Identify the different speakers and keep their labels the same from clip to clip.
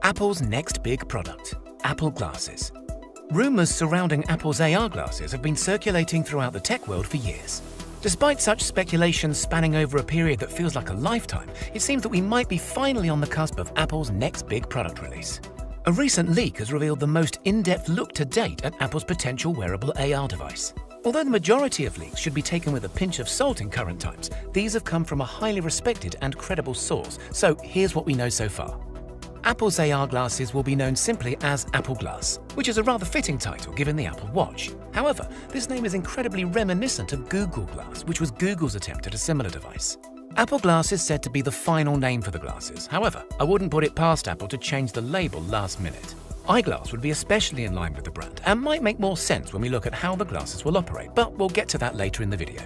Speaker 1: Apple's next big product, Apple Glasses. Rumors surrounding Apple's AR glasses have been circulating throughout the tech world for years. Despite such speculation spanning over a period that feels like a lifetime, it seems that we might be finally on the cusp of Apple's next big product release. A recent leak has revealed the most in-depth look to date at Apple's potential wearable AR device. Although the majority of leaks should be taken with a pinch of salt in current times, these have come from a highly respected and credible source, so here's what we know so far. Apple's AR glasses will be known simply as Apple Glass, which is a rather fitting title given the Apple Watch. However, this name is incredibly reminiscent of Google Glass, which was Google's attempt at a similar device. Apple Glass is said to be the final name for the glasses. However, I wouldn't put it past Apple to change the label last minute. Eyeglass would be especially in line with the brand and might make more sense when we look at how the glasses will operate, but we'll get to that later in the video.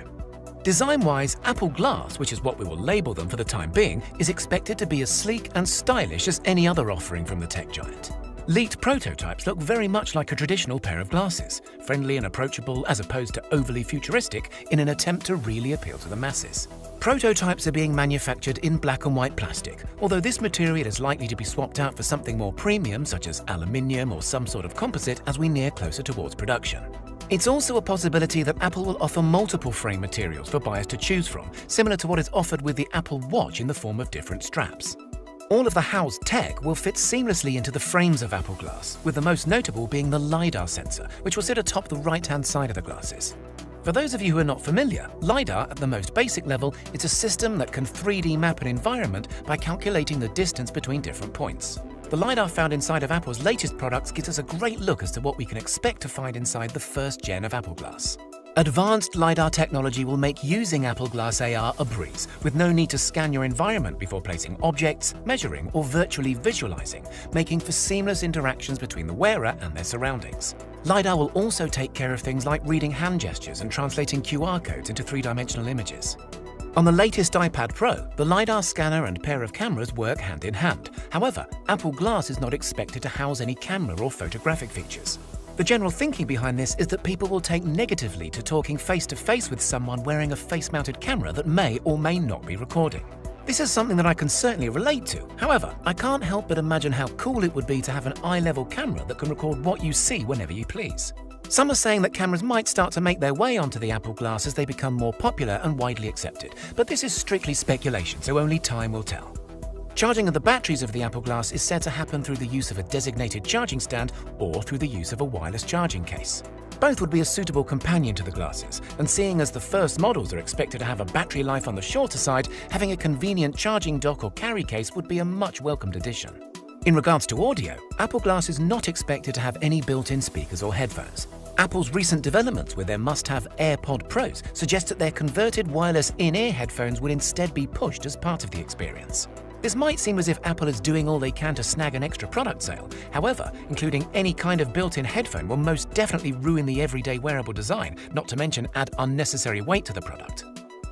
Speaker 1: Design-wise, Apple Glass, which is what we will label them for the time being, is expected to be as sleek and stylish as any other offering from the tech giant. Leaked prototypes look very much like a traditional pair of glasses, friendly and approachable as opposed to overly futuristic in an attempt to really appeal to the masses. Prototypes are being manufactured in black and white plastic, although this material is likely to be swapped out for something more premium such as aluminium or some sort of composite as we near closer towards production. It's also a possibility that Apple will offer multiple frame materials for buyers to choose from, similar to what is offered with the Apple Watch in the form of different straps. All of the housed tech will fit seamlessly into the frames of Apple Glass, with the most notable being the LiDAR sensor, which will sit atop the right-hand side of the glasses. For those of you who are not familiar, LiDAR, at the most basic level, is a system that can 3D map an environment by calculating the distance between different points. The LiDAR found inside of Apple's latest products gives us a great look as to what we can expect to find inside the first gen of Apple Glass. Advanced LiDAR technology will make using Apple Glass AR a breeze, with no need to scan your environment before placing objects, measuring, or virtually visualizing, making for seamless interactions between the wearer and their surroundings. LiDAR will also take care of things like reading hand gestures and translating QR codes into three-dimensional images. On the latest iPad Pro, the LiDAR scanner and pair of cameras work hand in hand. However, Apple Glass is not expected to house any camera or photographic features. The general thinking behind this is that people will take negatively to talking face-to-face with someone wearing a face-mounted camera that may or may not be recording. This is something that I can certainly relate to. However, I can't help but imagine how cool it would be to have an eye-level camera that can record what you see whenever you please. Some are saying that cameras might start to make their way onto the Apple Glass as they become more popular and widely accepted, but this is strictly speculation, so only time will tell. Charging of the batteries of the Apple Glass is said to happen through the use of a designated charging stand or through the use of a wireless charging case. Both would be a suitable companion to the glasses, and seeing as the first models are expected to have a battery life on the shorter side, having a convenient charging dock or carry case would be a much welcomed addition. In regards to audio, Apple Glass is not expected to have any built-in speakers or headphones. Apple's recent developments with their must-have AirPod Pros suggest that their converted wireless in-ear headphones would instead be pushed as part of the experience. This might seem as if Apple is doing all they can to snag an extra product sale. However, including any kind of built-in headphone will most definitely ruin the everyday wearable design, not to mention add unnecessary weight to the product.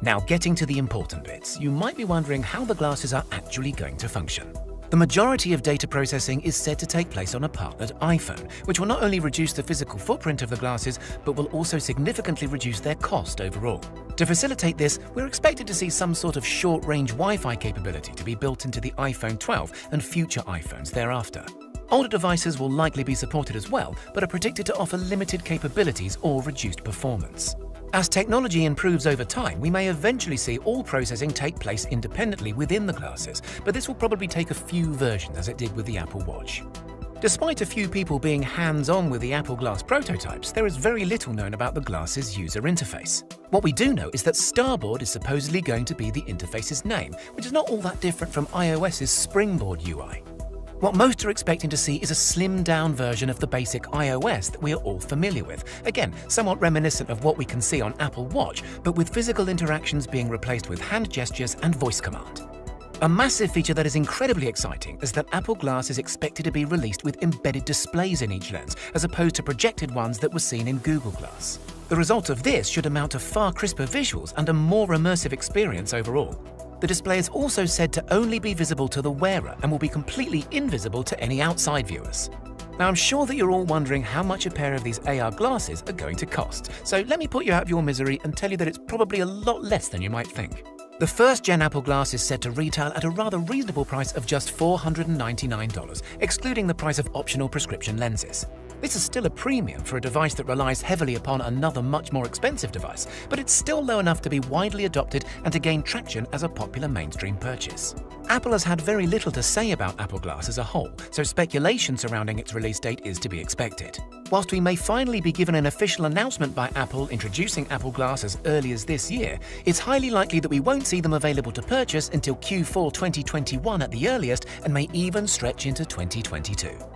Speaker 1: Now, getting to the important bits, you might be wondering how the glasses are actually going to function. The majority of data processing is said to take place on a partnered iPhone, which will not only reduce the physical footprint of the glasses, but will also significantly reduce their cost overall. To facilitate this, we're expected to see some sort of short-range Wi-Fi capability to be built into the iPhone 12 and future iPhones thereafter. Older devices will likely be supported as well, but are predicted to offer limited capabilities or reduced performance. As technology improves over time, we may eventually see all processing take place independently within the glasses, but this will probably take a few versions as it did with the Apple Watch. Despite a few people being hands-on with the Apple Glass prototypes, there is very little known about the glasses' user interface. What we do know is that Starboard is supposedly going to be the interface's name, which is not all that different from iOS's Springboard UI. What most are expecting to see is a slimmed-down version of the basic iOS that we are all familiar with. Again, somewhat reminiscent of what we can see on Apple Watch, but with physical interactions being replaced with hand gestures and voice command. A massive feature that is incredibly exciting is that Apple Glass is expected to be released with embedded displays in each lens, as opposed to projected ones that were seen in Google Glass. The result of this should amount to far crisper visuals and a more immersive experience overall. The display is also said to only be visible to the wearer and will be completely invisible to any outside viewers. Now, I'm sure that you're all wondering how much a pair of these AR glasses are going to cost, so let me put you out of your misery and tell you that it's probably a lot less than you might think. The first-gen Apple Glass is said to retail at a rather reasonable price of just $499, excluding the price of optional prescription lenses. This is still a premium for a device that relies heavily upon another much more expensive device, but it's still low enough to be widely adopted and to gain traction as a popular mainstream purchase. Apple has had very little to say about Apple Glass as a whole, so speculation surrounding its release date is to be expected. Whilst we may finally be given an official announcement by Apple introducing Apple Glass as early as this year, it's highly likely that we won't see them available to purchase until Q4 2021 at the earliest and may even stretch into 2022.